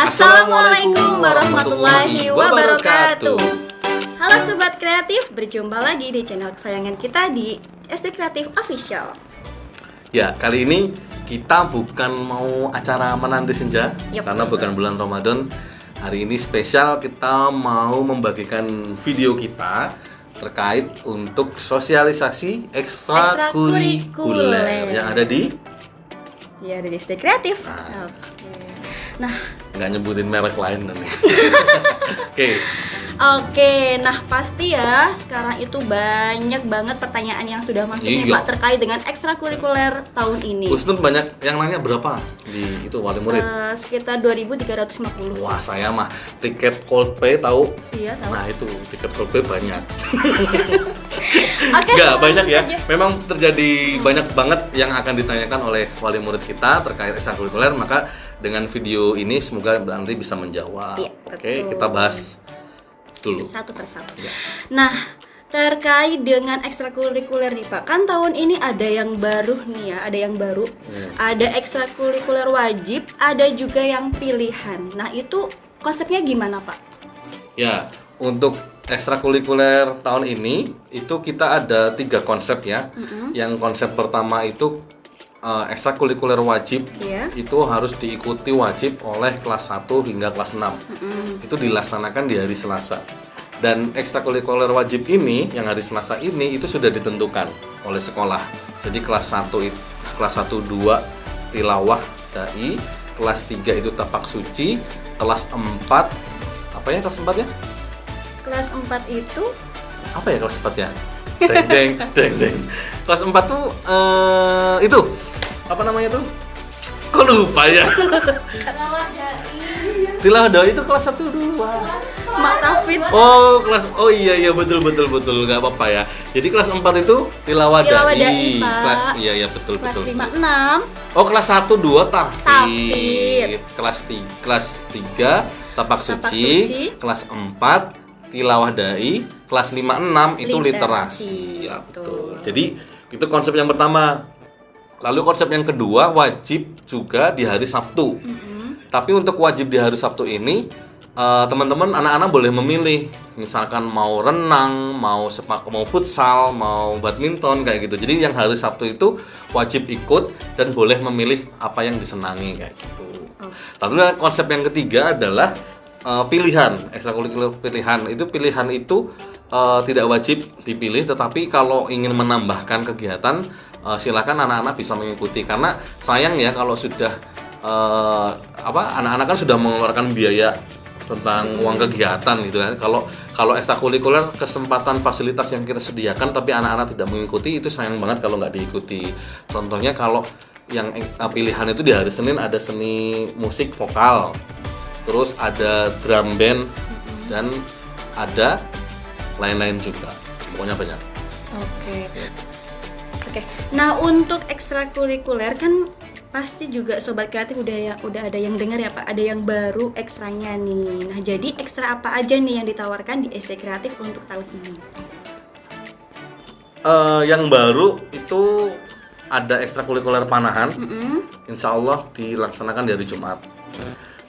Assalamualaikum warahmatullahi wabarakatuh. Halo Sobat Kreatif, berjumpa lagi di channel kesayangan kita di SD Kreatif Official. Ya, kali ini kita bukan mau acara menanti senja, karena bukan bulan Ramadan. Hari ini spesial, kita mau membagikan video kita terkait untuk sosialisasi ekstrakurikuler yang ada di SD Kreatif. Nah, nggak nyebutin merek lain nanti. Oke, nah pasti ya sekarang itu banyak banget pertanyaan yang sudah masuk nih Pak terkait dengan ekstrakurikuler tahun ini. Usnun banyak yang nanya berapa di itu wali murid? Sekitar 2.350. Wah, saya mah tiket Coldplay tahu? Iya, tahu. Nah, itu tiket Coldplay banyak. Oke, nggak banyak ya. Memang terjadi banyak banget yang akan ditanyakan oleh wali murid kita terkait ekstrakurikuler, maka dengan video ini semoga nanti bisa menjawab. Iya, Oke, kita bahas dulu satu persatu. Ya. Nah, terkait dengan ekstrakurikuler nih Pak, kan tahun ini ada yang baru nih ya, ada yang baru. Ada ekstrakurikuler wajib, ada juga yang pilihan. Nah, itu konsepnya gimana Pak? Ya, untuk ekstrakurikuler tahun ini itu kita ada 3 konsep ya. Yang konsep pertama itu ekstrakurikuler wajib itu harus diikuti wajib oleh kelas 1 hingga kelas 6. Itu dilaksanakan di hari Selasa. Dan ekstrakurikuler wajib ini yang hari Selasa ini itu sudah ditentukan oleh sekolah. Jadi kelas 1 2 tilawah dai, kelas 3 itu tapak suci, kelas 4 apa ya kelas 4 ya? Kelas 4 itu apa ya kelas 4 ya? Deng. Kelas 4 tuh itu apa namanya tuh? Kok lupa ya? Tilawah dai itu kelas 1 2. Maafin. Oh iya betul nggak apa-apa ya. Jadi kelas 4 itu tilawah dai. Kelas betul. Kelas 5 6. Oh, kelas 1 2 tahfidz. Kelas 3 tapak suci. Kelas 4 tilawah dai, kelas 5 6 itu literasi. Ya, betul. Jadi itu konsep yang pertama. Lalu konsep yang kedua wajib juga di hari Sabtu. Tapi untuk wajib di hari Sabtu ini teman-teman anak-anak boleh memilih. Misalkan mau renang, mau sepak, mau futsal, mau badminton kayak gitu. Jadi yang hari Sabtu itu wajib ikut dan boleh memilih apa yang disenangi kayak gitu. Lalu konsep yang ketiga adalah pilihan, ekstrakurikuler pilihan. Pilihan itu tidak wajib dipilih, tetapi kalau ingin menambahkan kegiatan silakan anak-anak bisa mengikuti. Karena sayang ya kalau sudah anak-anak kan sudah mengeluarkan biaya tentang uang kegiatan gitu kan. Kalau ekstrakurikuler kesempatan fasilitas yang kita sediakan tapi anak-anak tidak mengikuti, itu sayang banget kalau nggak diikuti. Contohnya kalau yang pilihan itu di hari Senin ada seni musik vokal, terus ada drum band, dan ada lain-lain juga. Pokoknya banyak. Oke. Nah, untuk ekstrakurikuler kan pasti juga Sobat Kreatif udah ada yang dengar ya Pak, ada yang baru ekstranya nih. Nah, jadi ekstra apa aja nih yang ditawarkan di SD Kreatif untuk tahun ini? Yang baru itu ada ekstrakurikuler panahan. Insya Allah dilaksanakan di hari Jumat.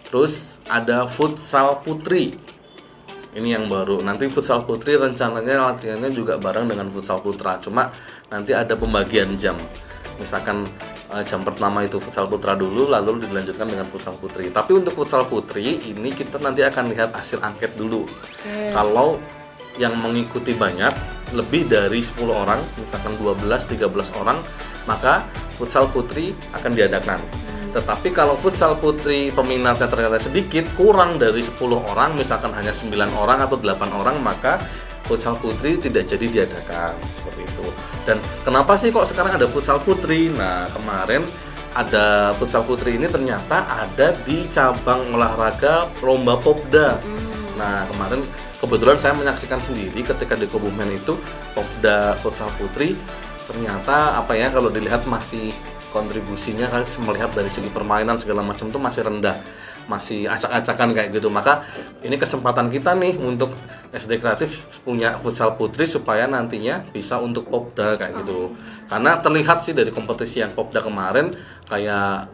Terus ada futsal putri. Ini yang baru. Nanti futsal putri rencananya latihannya juga bareng dengan futsal putra. Cuma nanti ada pembagian jam. Misalkan jam pertama itu futsal putra dulu, lalu dilanjutkan dengan futsal putri. Tapi untuk futsal putri ini kita nanti akan lihat hasil angket dulu. Kalau yang mengikuti banyak, lebih dari 10 orang, misalkan 12-13 orang, maka futsal putri akan diadakan. Tetapi kalau futsal putri peminatnya ternyata sedikit, kurang dari 10 orang, misalkan hanya 9 orang atau 8 orang, maka futsal putri tidak jadi diadakan, seperti itu. Dan kenapa sih kok sekarang ada futsal putri? Nah, kemarin ada futsal putri ini ternyata ada di cabang olahraga lomba Popda. Nah, kemarin kebetulan saya menyaksikan sendiri ketika di Kebumen itu Popda futsal putri, ternyata kalau dilihat masih kontribusinya kan melihat dari segi permainan segala macam tuh masih rendah, masih acak-acakan kayak gitu. Maka ini kesempatan kita nih untuk SD Kreatif punya futsal putri supaya nantinya bisa untuk Popda kayak gitu. Karena terlihat sih dari kompetisi yang Popda kemarin kayak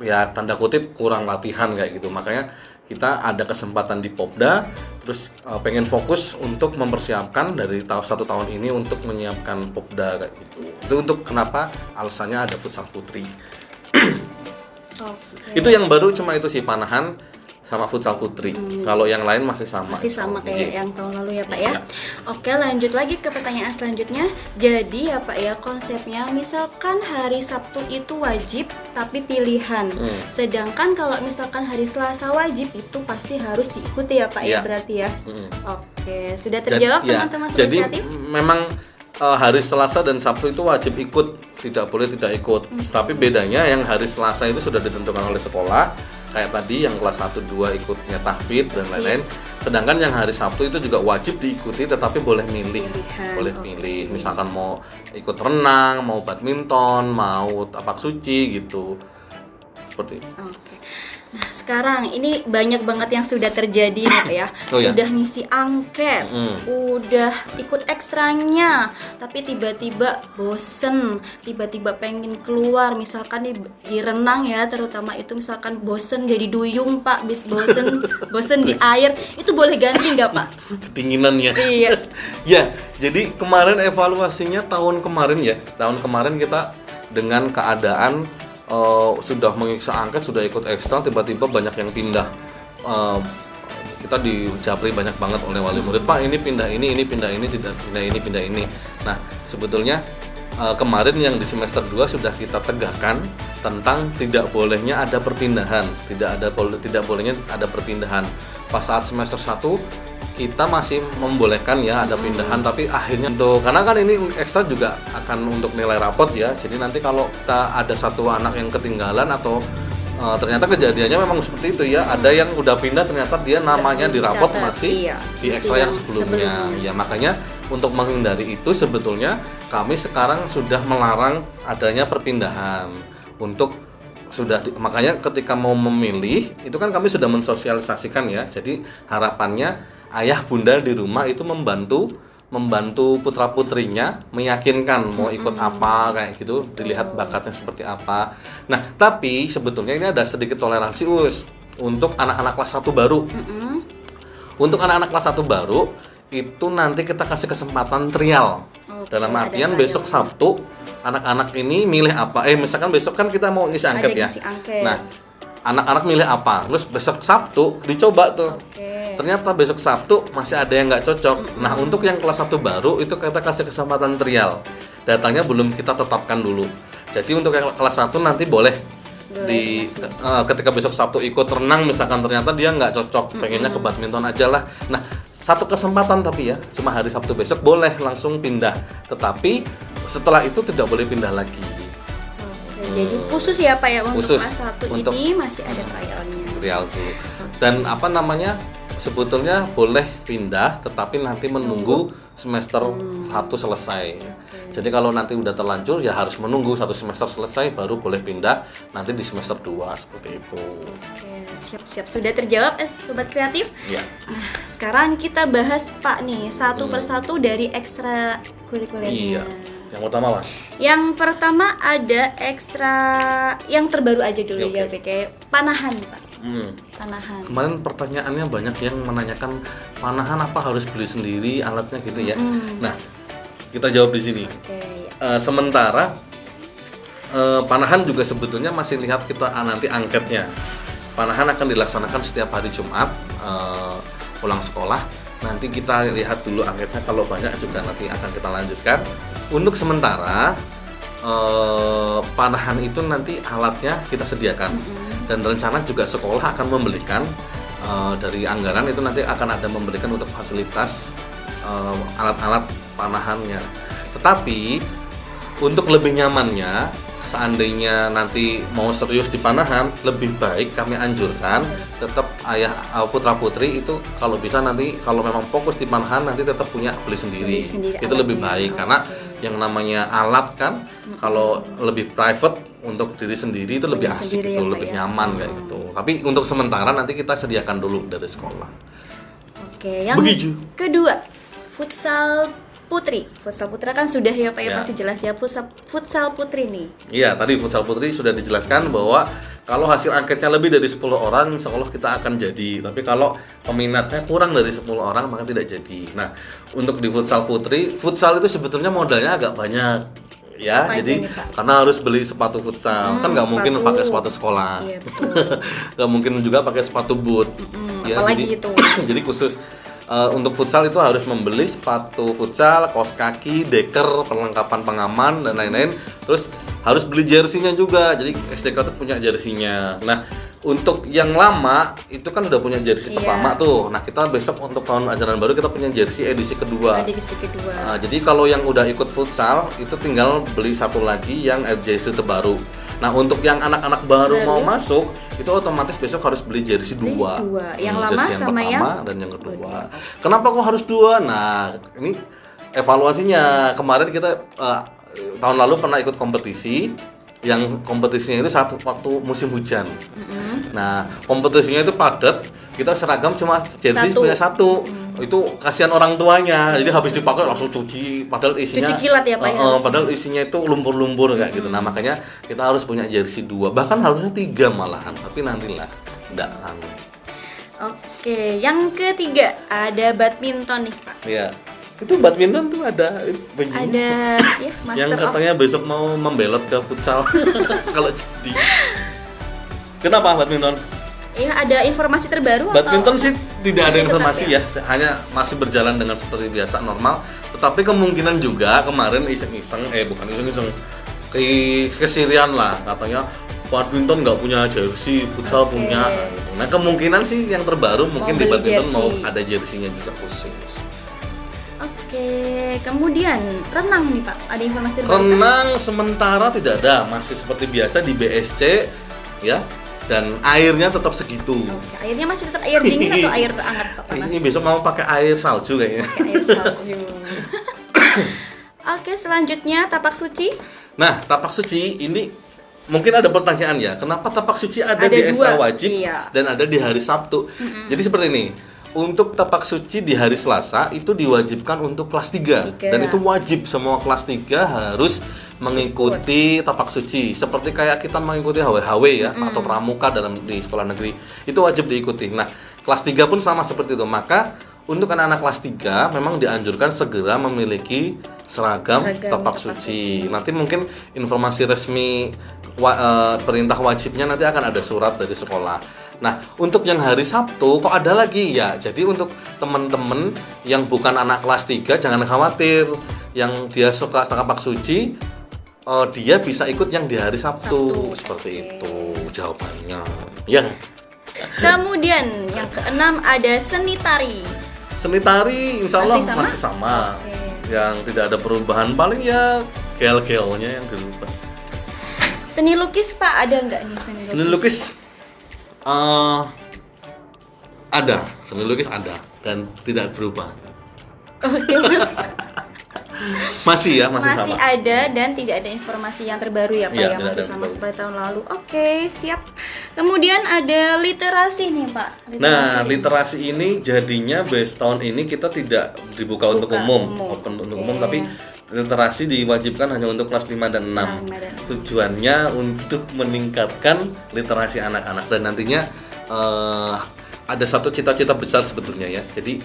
ya tanda kutip kurang latihan kayak gitu. Makanya kita ada kesempatan di Popda, terus pengen fokus untuk mempersiapkan dari satu tahun ini untuk menyiapkan Popda kayak gitu. Itu untuk kenapa alasannya ada futsal putri. Oke. Itu yang baru cuma itu sih, panahan sama futsal putri. Kalau yang lain masih sama. Masih sama kayak yang tahun lalu ya Pak ya. Iya. Oke, lanjut lagi ke pertanyaan selanjutnya. Jadi ya Pak ya, konsepnya misalkan hari Sabtu itu wajib tapi pilihan. Sedangkan kalau misalkan hari Selasa wajib itu pasti harus diikuti ya Pak ya Iya. berarti ya. Oke, sudah terjawab teman-teman Sobat Jadi Kreatif? memang hari Selasa dan Sabtu itu wajib ikut, tidak boleh tidak ikut. Tapi bedanya yang hari Selasa itu sudah ditentukan oleh sekolah, kayak tadi yang kelas 1 2 ikutnya tahfidz dan lain-lain. Sedangkan yang hari Sabtu itu juga wajib diikuti tetapi boleh milih. Pilihan, Boleh oke. milih. Misalkan mau ikut renang, mau badminton, mau tapak suci gitu. Seperti itu. Oke. Nah, sekarang ini banyak banget yang sudah terjadi nih Pak ya. Oh, ya? Sudah ngisi angket, udah ikut ekstranya, tapi tiba-tiba bosen, tiba-tiba pengen keluar, misalkan di renang ya, terutama itu misalkan bosen jadi duyung Pak, bosen di air, itu boleh ganti nggak Pak? Kedinginannya. Iya. Ya, jadi kemarin evaluasinya tahun kemarin kita dengan keadaan sudah mengiksa angket, sudah ikut ekstra, tiba-tiba banyak yang pindah. Kita di Japri banyak banget oleh wali murid, Pak ini pindah ini pindah ini, tidak pindah ini. Nah, sebetulnya kemarin yang di semester 2 sudah kita tegakkan tentang tidak bolehnya ada perpindahan, tidak bolehnya ada perpindahan. Pas saat semester 1 kita masih membolehkan ya ada pindahan, tapi akhirnya karena kan ini ekstra juga akan untuk nilai rapot ya. Jadi nanti kalau kita ada satu anak yang ketinggalan atau ternyata kejadiannya memang seperti itu ya, ada yang udah pindah ternyata dia namanya di rapot masih di ekstra yang sebelumnya. Ya makanya untuk menghindari itu sebetulnya kami sekarang sudah melarang adanya perpindahan untuk makanya ketika mau memilih itu kan kami sudah mensosialisasikan ya. Jadi harapannya ayah bunda di rumah itu membantu putra putrinya meyakinkan mau ikut apa kayak gitu, dilihat bakatnya seperti apa. Nah tapi sebetulnya ini ada sedikit toleransi untuk anak-anak kelas 1 baru. Untuk anak-anak kelas 1 baru itu nanti kita kasih kesempatan trial. Dalam artian besok Sabtu anak-anak ini milih apa, misalkan besok kan kita mau ngisi angket ya. Nah anak-anak milih apa, terus besok Sabtu dicoba tuh. Ternyata besok Sabtu masih ada yang nggak cocok. Nah untuk yang kelas 1 baru itu kita kasih kesempatan trial. Datanya belum kita tetapkan dulu. Jadi untuk yang kelas 1 nanti boleh ketika besok Sabtu ikut renang misalkan ternyata dia nggak cocok, pengennya ke badminton aja lah. Nah satu kesempatan tapi ya, cuma hari Sabtu besok boleh langsung pindah. Tetapi setelah itu tidak boleh pindah lagi. Jadi khusus ya Pak ya untuk Khusus kelas 1 untuk ini masih ada trialnya. Trial dulu. Dan sebetulnya boleh pindah tetapi nanti menunggu semester 1 selesai. Jadi kalau nanti udah terlanjur ya harus menunggu 1 semester selesai baru boleh pindah nanti di semester 2 seperti itu. Oke, siap-siap sudah terjawab Sobat Kreatif. Ya. Nah, sekarang kita bahas Pak nih satu persatu dari ekstra kurikulernya. Iya. Yang pertama apa? Yang pertama ada ekstra yang terbaru aja dulu Oke. ya, kayak panahan Pak. Panahan. Kemarin pertanyaannya banyak yang menanyakan panahan apa harus beli sendiri alatnya gitu ya. Nah, kita jawab di sini. Oke. Sementara panahan juga sebetulnya masih lihat kita nanti angketnya. Panahan akan dilaksanakan setiap hari Jumat pulang sekolah. Nanti kita lihat dulu angketnya, kalau banyak juga nanti akan kita lanjutkan. Untuk sementara panahan itu nanti alatnya kita sediakan. Dan rencana juga sekolah akan membelikan dari anggaran itu nanti akan ada memberikan untuk fasilitas alat-alat panahannya. Tetapi untuk lebih nyamannya, seandainya nanti mau serius di panahan, lebih baik kami anjurkan tetap ayah putra putri itu kalau bisa nanti kalau memang fokus di panahan nanti tetap beli sendiri itu lebih baik. Karena yang namanya alat kan kalau lebih private untuk diri sendiri itu lebih asik gitu, lebih nyaman kayak gitu. Tapi untuk sementara nanti kita sediakan dulu dari sekolah. Oke, yang Begitu. kedua, futsal putri. Futsal putra kan sudah ya Pak ya, Ya. pasti jelas ya. Futsal putri nih. Iya, tadi futsal putri sudah dijelaskan bahwa kalau hasil angketnya lebih dari 10 orang, insya Allah kita akan jadi. Tapi kalau peminatnya kurang dari 10 orang, maka tidak jadi. Nah, untuk di futsal putri, futsal itu sebetulnya modalnya agak banyak. Ya, Apa aja jadi nih, Pak? karena harus beli sepatu futsal, kan nggak mungkin sepatu. pakai sepatu sekolah. Iya, betul. Nggak mungkin juga pakai sepatu boot. Apalagi jadi, itu. jadi khusus untuk futsal itu harus membeli sepatu futsal, kaos kaki, deker, perlengkapan pengaman dan lain-lain. Terus harus beli jersinya juga. Jadi SDK itu punya jersinya. Nah, untuk yang lama itu kan udah punya jersey Iya. pertama tuh. Nah, kita besok untuk tahun ajaran baru kita punya jersey edisi kedua. Edisi kedua. Nah, jadi kalau yang udah ikut futsal itu tinggal beli satu lagi yang jersey terbaru. Nah, untuk yang anak-anak baru mau masuk itu otomatis besok harus beli jersey Beli dua. dua. Yang lama jersey yang sama pertama dan yang kedua. Kenapa kok harus dua? Nah, ini evaluasinya. Kemarin kita tahun lalu pernah ikut kompetisi yang kompetisinya itu waktu musim hujan. Nah, kompetisinya itu padat. Kita seragam cuma jersey Satu. punya satu. Itu kasihan orang tuanya. Jadi habis dipakai langsung cuci. Padahal isinya Cuci kilat ya, Pak, ya, padahal isinya itu lumpur-lumpur kayak gitu. Nah, makanya kita harus punya jersey 2. Bahkan harusnya 3 malahan. Tapi nantilah. Enggak. Oke, yang ketiga ada badminton nih Pak. Iya. Itu badminton tuh ada begini. Ada ya Yang Master of. katanya besok mau membelot ke futsal kalau jadi. Kenapa badminton? Iya, ada informasi terbaru Badminton atau sih tidak ada Masih informasi tetap ya, hanya masih berjalan dengan seperti biasa normal. Tetapi kemungkinan juga kemarin iseng-iseng, bukan iseng-iseng, kesirian lah katanya badminton nggak punya jersey, futsal punya. Nah kemungkinan sih yang terbaru mungkin di beli badminton mau jersey. ada jersinya juga khusus. Oke, kemudian renang nih Pak, ada informasi terbaru? Renang sementara tidak ada, masih seperti biasa di BSC ya. Dan airnya tetap segitu. Oke, airnya masih tetap air dingin atau air hangat Pak? Panas? Ini besok mau pakai air salju kayaknya. Pakai air salju. Oke, selanjutnya tapak suci. Nah, tapak suci ini mungkin ada pertanyaan ya, kenapa tapak suci ada Ada di dua, ekstra wajib iya. dan ada di hari Sabtu? Jadi seperti ini. Untuk tapak suci di hari Selasa itu diwajibkan untuk kelas 3 dan itu wajib semua kelas 3 harus mengikuti tapak suci. Seperti kayak kita mengikuti HW-HW ya atau pramuka di sekolah negeri. Itu wajib diikuti. Nah, kelas 3 pun sama seperti itu. Maka untuk anak-anak kelas 3 memang dianjurkan segera memiliki seragam tapak suci. Nanti mungkin informasi resmi perintah wajibnya nanti akan ada surat dari sekolah. Nah, untuk yang hari Sabtu kok ada lagi ya. Jadi untuk teman-teman yang bukan anak kelas 3 jangan khawatir. Yang dia suka tapak suci dia bisa ikut yang di hari Sabtu. Seperti itu jawabannya. Ya. Kemudian yang keenam ada seni tari. Seni tari insya Allah Masih sama? masih sama. Oke. Yang tidak ada perubahan paling ya gel-gelnya yang dirubah. Seni lukis Pak, ada nggak nih seni lukis? Seni lukis ada, seni lukis ada dan tidak berubah. Oke, Mas. Masih ya, masih Masih sama. ada dan tidak ada informasi yang terbaru ya Pak, Iya, yang tidak masih ada sama terbaru. seperti tahun lalu. Oke, siap. Kemudian ada literasi nih Pak. Nah, literasi ini jadinya tahun ini kita tidak dibuka untuk umum, open untuk umum, tapi literasi diwajibkan hanya untuk kelas 5 dan 6. Tujuannya untuk meningkatkan literasi anak-anak dan nantinya ada satu cita-cita besar sebetulnya ya. Jadi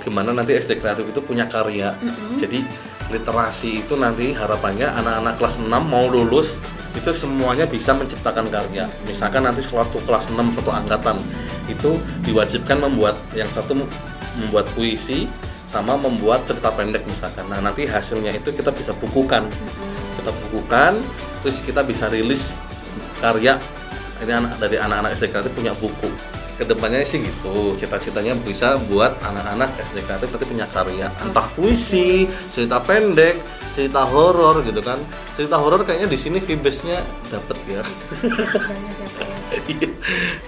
gimana nanti SD Kreatif itu punya karya. Jadi literasi itu nanti harapannya anak-anak kelas 6 mau lulus itu semuanya bisa menciptakan karya. Misalkan nanti kelas 6 satu angkatan itu diwajibkan membuat yang satu membuat puisi sama membuat cerita pendek misalkan. Nah, nanti hasilnya itu kita bisa bukukan. Kita bukukan terus kita bisa rilis karya ini dari anak-anak SD Kreatif punya buku. Kedepannya sih gitu, cita-citanya bisa buat anak-anak SD Kreatif nanti punya karya, entah puisi, cerita pendek, cerita horor gitu kan. Cerita horor kayaknya di sini vibesnya dapet ya.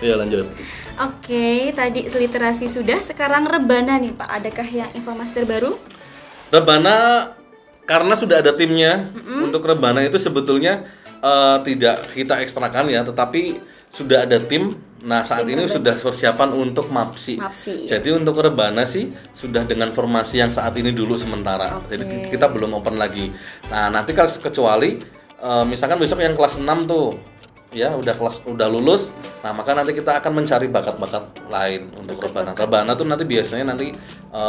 Ya lanjut. Oke, tadi literasi sudah, sekarang rebana nih Pak. Adakah yang informasi terbaru? Rebana karena sudah ada timnya. Untuk rebana itu sebetulnya tidak kita ekstrakan ya, tetapi sudah ada tim Nah, saat ini sudah persiapan untuk MAPSI. MAPSI. Jadi untuk rebana sih sudah dengan formasi yang saat ini dulu sementara. Jadi kita belum open lagi. Nah, nanti kalau kecuali misalkan besok yang kelas 6 tuh ya udah lulus. Nah, maka nanti kita akan mencari bakat-bakat lain untuk rebana. Rebana tuh nanti biasanya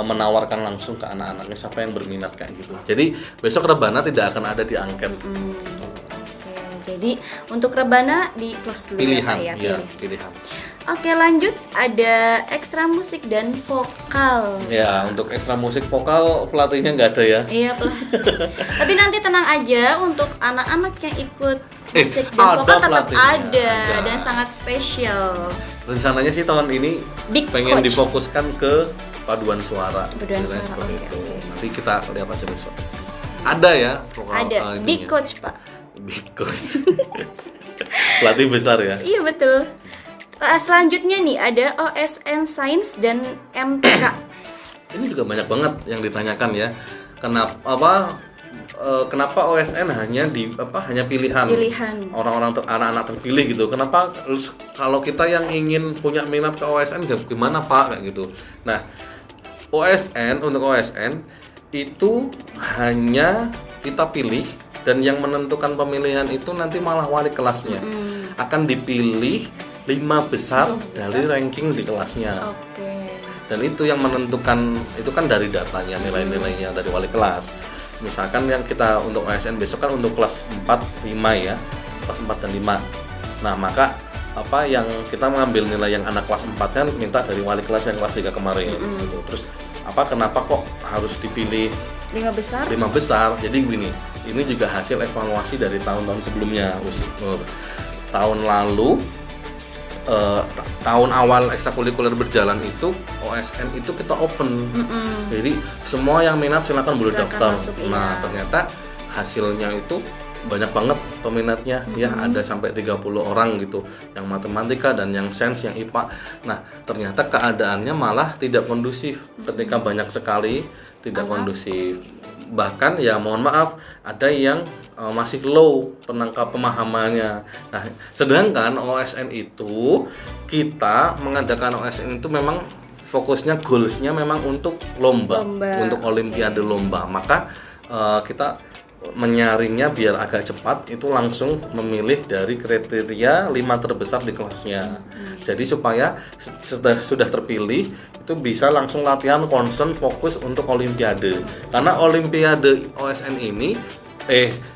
menawarkan langsung ke anak-anaknya siapa yang berminat kayak gitu. Jadi besok rebana tidak akan ada di angket. Jadi untuk rebana di close dulu Pilihan, ya, pilihan. Oke, lanjut ada ekstra musik dan vokal. Ya, untuk ekstra musik vokal pelatihnya nggak ada ya. Iya, tapi nanti tenang aja, untuk anak-anak yang ikut musik dan vokal tetap ada dan sangat spesial. Rencananya sih tahun ini pengen difokuskan ke paduan suara. Seperti itu. Nanti kita lihat aja besok. Ada ya vokal. Ada, big coach Pak. Big coach. Pelatih besar ya. Iya betul. Selanjutnya nih ada OSN Sains dan MTK. Ini juga banyak banget yang ditanyakan ya. Kenapa OSN hanya pilihan orang-orang anak-anak terpilih gitu? Kenapa kalau kita yang ingin punya minat ke OSN gimana Pak kayak gitu? Nah, untuk OSN itu hanya kita pilih, dan yang menentukan pemilihan itu nanti malah wali kelasnya. Akan dipilih 5 besar dari ranking di kelasnya. Dan itu yang menentukan, itu kan dari datanya, nilai-nilainya dari wali kelas. Misalkan yang kita untuk OSN besok kan untuk kelas 4, 5 ya. Kelas 4 dan 5. Nah, maka yang kita mengambil nilai yang anak kelas 4 kan minta dari wali kelas yang kelas 3 kemarin gitu. Terus kenapa kok harus dipilih 5 besar? 5 besar. Jadi gini, ini juga hasil evaluasi dari tahun-tahun sebelumnya. Tahun lalu, tahun awal ekstrakurikuler berjalan itu OSN itu kita open. Jadi semua yang minat silakan boleh daftar. Nah, ternyata hasilnya itu banyak banget peminatnya. Ya, ada sampai 30 orang gitu, yang matematika dan yang sains, yang IPA. Nah, ternyata keadaannya malah tidak kondusif. Ketika banyak sekali tidak kondusif. Bahkan ya mohon maaf, ada yang masih low penangkap pemahamannya. Nah, sedangkan OSN itu, kita mengadakan OSN itu memang fokusnya, goalsnya memang untuk lomba. Untuk olimpiade lomba. Maka kita menyaringnya biar agak cepat, itu langsung memilih dari kriteria 5 terbesar di kelasnya. Jadi supaya sudah terpilih itu bisa langsung latihan, concern, fokus untuk olimpiade. Karena olimpiade OSN ini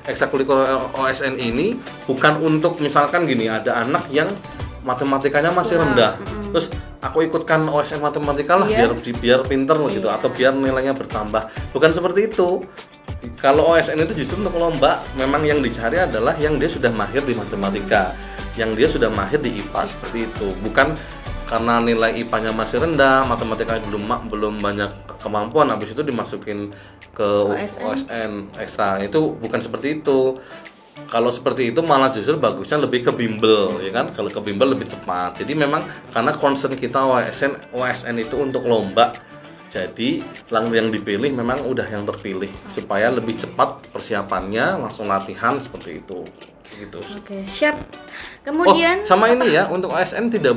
ekstrakurikuler OSN ini bukan untuk misalkan gini, ada anak yang matematikanya masih rendah. Terus aku ikutkan OSN matematika lah biar pinter gitu, atau biar nilainya bertambah. Bukan seperti itu. Kalau OSN itu justru untuk lomba, memang yang dicari adalah yang dia sudah mahir di matematika, yang dia sudah mahir di IPA, seperti itu. Bukan karena nilai IPA-nya masih rendah, matematikanya belum banyak kemampuan, habis itu dimasukin ke OSN ekstra. Itu bukan seperti itu. Kalau seperti itu malah justru bagusnya lebih ke bimbel, ya kan? Kalau ke bimbel lebih tepat. Jadi memang karena concern kita OSN itu untuk lomba. Jadi yang dipilih memang udah yang terpilih, supaya lebih cepat persiapannya, langsung latihan seperti itu. Gitu. Oke, siap. Kemudian sama ini ya, untuk ASN tidak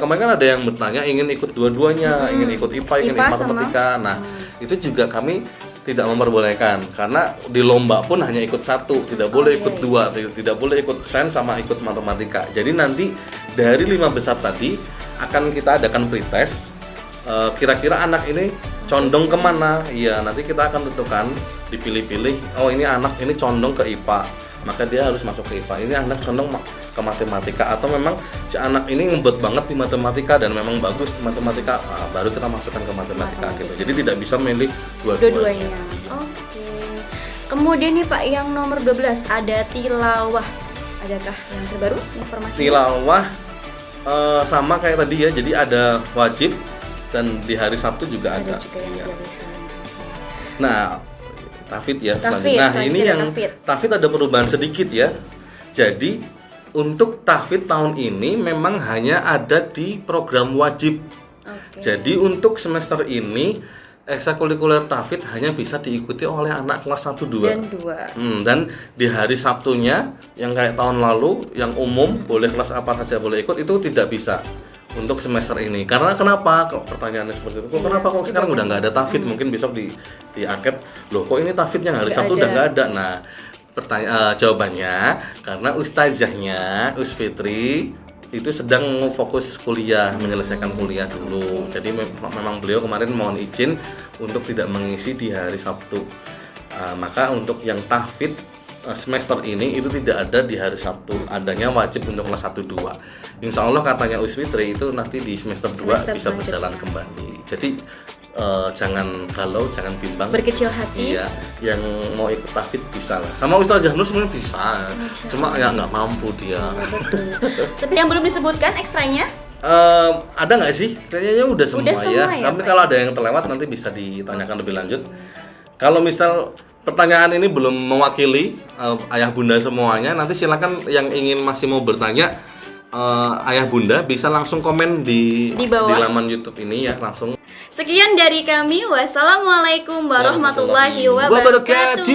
kemarin kan ada yang bertanya ingin ikut dua-duanya, ingin ikut IPA, ingin ikut matematika. Nah, itu juga kami tidak memperbolehkan, karena di lomba pun hanya ikut satu, tidak boleh ikut dua, tidak boleh ikut sains sama ikut matematika. Jadi nanti dari 5 besar tadi akan kita adakan pretest. Kira-kira anak ini condong kemana? Iya, nanti kita akan tentukan, dipilih-pilih. Oh, ini anak ini condong ke IPA, maka dia harus masuk ke IPA. Ini anak condong ke matematika, atau memang si anak ini ngebet banget di matematika dan memang bagus di matematika, baru kita masukkan ke matematika gitu. Jadi tidak bisa milih dua-duanya. Oke. Kemudian nih Pak, yang nomor 12 ada tilawah. Adakah yang terbaru informasi? Tilawah sama kayak tadi ya. Jadi ada wajib dan di hari Sabtu juga ada. Ya. Nah, tahfidz ya. Nah, ini yang tahfidz ada perubahan sedikit ya. Jadi untuk tahfidz tahun ini memang hanya ada di program wajib. Jadi untuk semester ini ekstrakurikuler tahfidz hanya bisa diikuti oleh anak kelas 1 2. Dan 2. Dan di hari Sabtunya yang kayak tahun lalu yang umum boleh kelas apa saja boleh ikut, itu tidak bisa untuk semester ini. Karena kenapa? Kok pertanyaannya seperti itu? Kok kenapa kok sekarang udah nggak ada tahfidz? Mungkin besok di akhir loh kok ini tahfidznya hari Sabtu udah nggak ada. Nah, jawabannya karena ustazahnya Fitri itu sedang fokus kuliah, menyelesaikan kuliah dulu. Jadi memang beliau kemarin mohon izin untuk tidak mengisi di hari Sabtu. Maka untuk yang tahfidz semester ini itu tidak ada di hari Sabtu, adanya wajib untuk kelas 1 2. Insya Allah katanya Fitri itu nanti di semester 2 bisa berjalan kembali. Jadi jangan galau, jangan bimbang, berkecil hati. Iya, yang mau ikut tahfidz bisa lah. Sama Ustazah Nur sebenarnya bisa, cuma ya nggak mampu dia. Betul. Tapi yang belum disebutkan ekstranya? Ada nggak sih? Kayaknya udah semua ya. Tapi Pak? kalau ada yang terlewat nanti bisa ditanyakan lebih lanjut. Kalau misal pertanyaan ini belum mewakili ayah bunda semuanya, nanti silakan yang ingin masih mau bertanya, ayah bunda bisa langsung komen di bawah. di laman YouTube ini ya, langsung. Sekian dari kami. Wassalamualaikum warahmatullahi wabarakatuh.